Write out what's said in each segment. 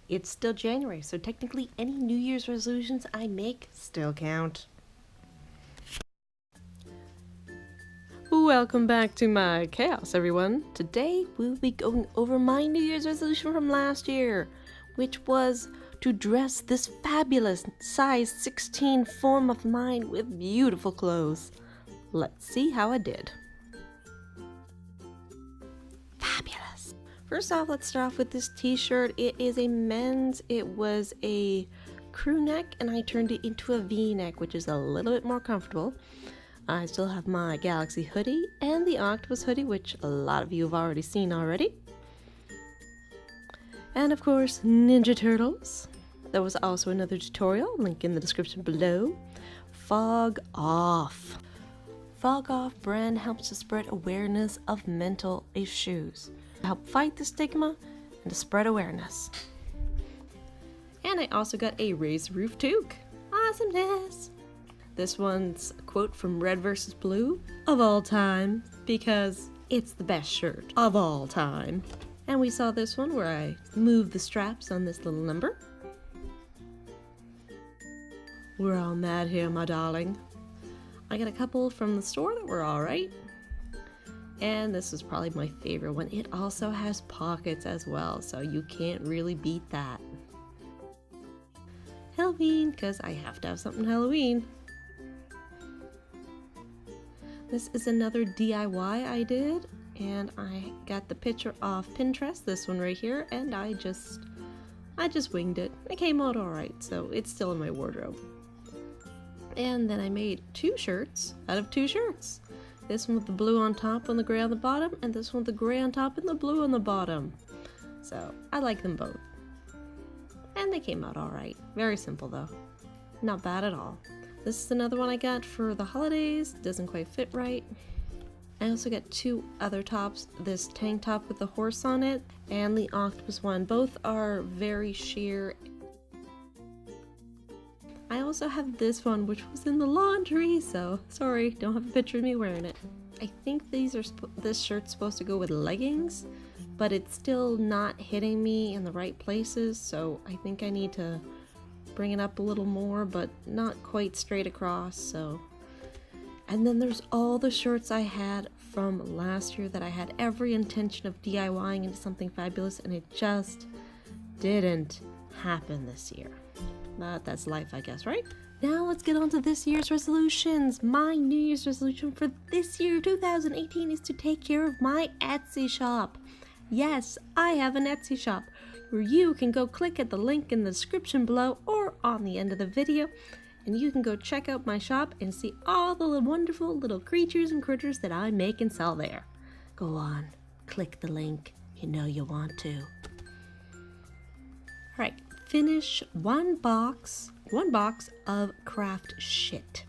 it's still January, so technically any New Year's resolutions I make still count. Welcome back to my chaos, everyone. Today we'll be going over my New Year's resolution from last year, which was to dress this fabulous size 16 form of mine with beautiful clothes. Let's see how I did. Fabulous! First off, let's start off with this t-shirt. It is a men's. It was a crew neck and I turned it into a v-neck, which is a little bit more comfortable. I still have my Galaxy hoodie and the Octopus hoodie, which a lot of you have already seen already. And of course, Ninja Turtles. There was also another tutorial, link in the description below. Fog Off. Fog Off brand helps to spread awareness of mental issues, to help fight the stigma and to spread awareness. And I also got a raised roof toque. Awesomeness! This one's a quote from Red vs. Blue of all time, because it's the best shirt of all time. And we saw this one where I moved the straps on this little number. We're all mad here, my darling. I got a couple from the store that were alright. And this is probably my favorite one. It also has pockets as well, so you can't really beat that. Halloween, because I have to have something Halloween. This is another DIY I did, and I got the picture off Pinterest, this one right here, and I just winged it. It came out alright, so it's still in my wardrobe. And then I made two shirts out of two shirts. This one with the blue on top and the gray on the bottom, and this one with the gray on top and the blue on the bottom. So I like them both. And they came out alright. Very simple though. Not bad at all. This is another one I got for the holidays. Doesn't quite fit right. I also got two other tops. This tank top with the horse on it and the octopus one. Both are very sheer. I also have this one, which was in the laundry, so sorry, don't have a picture of me wearing it. I think this shirt's supposed to go with leggings, but it's still not hitting me in the right places, so I think I need to bring it up a little more, but not quite straight across, so. And then there's all the shirts I had from last year that I had every intention of DIYing into something fabulous, and it just didn't happen this year. But that's life, I guess, right? Now let's get on to this year's resolutions. My New Year's resolution for this year, 2018, is to take care of my Etsy shop. Yes, I have an Etsy shop where you can go click at the link in the description below or on the end of the video, and you can go check out my shop and see all the wonderful little creatures and critters that I make and sell there. Go on, click the link. You know you want to. Alright, finish one box of craft shit.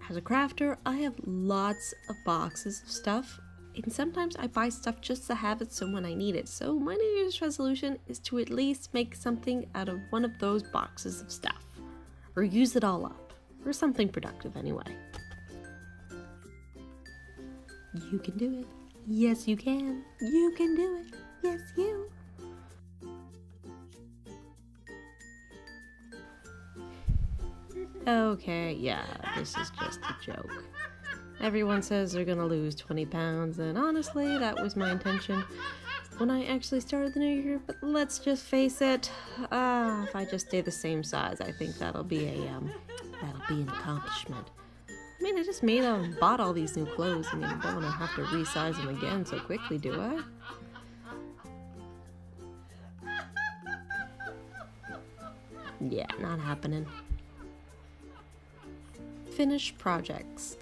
As a crafter, I have lots of boxes of stuff, and sometimes I buy stuff just to have it so when I need it. So my New Year's resolution is to at least make something out of one of those boxes of stuff. Or use it all up. Or something productive anyway. You can do it. Yes, you can. You can do it. Yes, you. Okay, yeah, this is just a joke. Everyone says they're gonna lose 20 pounds, and honestly, that was my intention when I actually started the new year, but let's just face it, if I just stay the same size, I think that'll be an accomplishment. I mean, I just bought all these new clothes. I mean, I don't want to have to resize them again so quickly, do I? Yeah, not happening. Finished projects.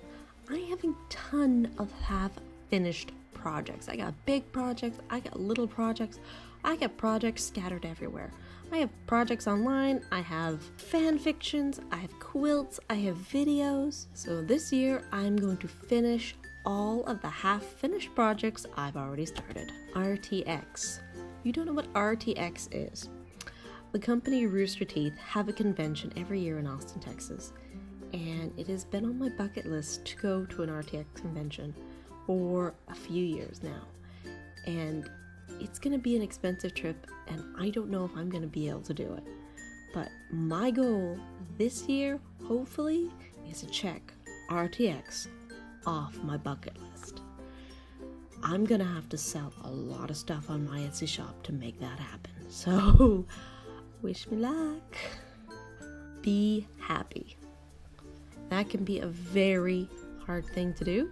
I have a ton of half-finished projects. I got big projects, I got little projects, I got projects scattered everywhere. I have projects online, I have fan fictions, I have quilts, I have videos. So this year I'm going to finish all of the half-finished projects I've already started. RTX. You don't know what RTX is? The company Rooster Teeth have a convention every year in Austin, Texas. And it has been on my bucket list to go to an RTX convention for a few years now. And it's gonna be an expensive trip and I don't know if I'm gonna be able to do it. But my goal this year, hopefully, is to check RTX off my bucket list. I'm gonna have to sell a lot of stuff on my Etsy shop to make that happen. So, wish me luck. Be happy. That can be a very hard thing to do.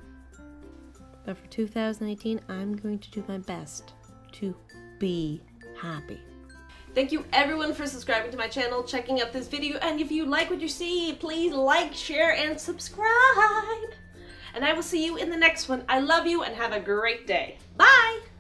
But for 2018, I'm going to do my best to be happy. Thank you everyone for subscribing to my channel, checking out this video, and if you like what you see, please like, share, and subscribe. And I will see you in the next one. I love you and have a great day. Bye!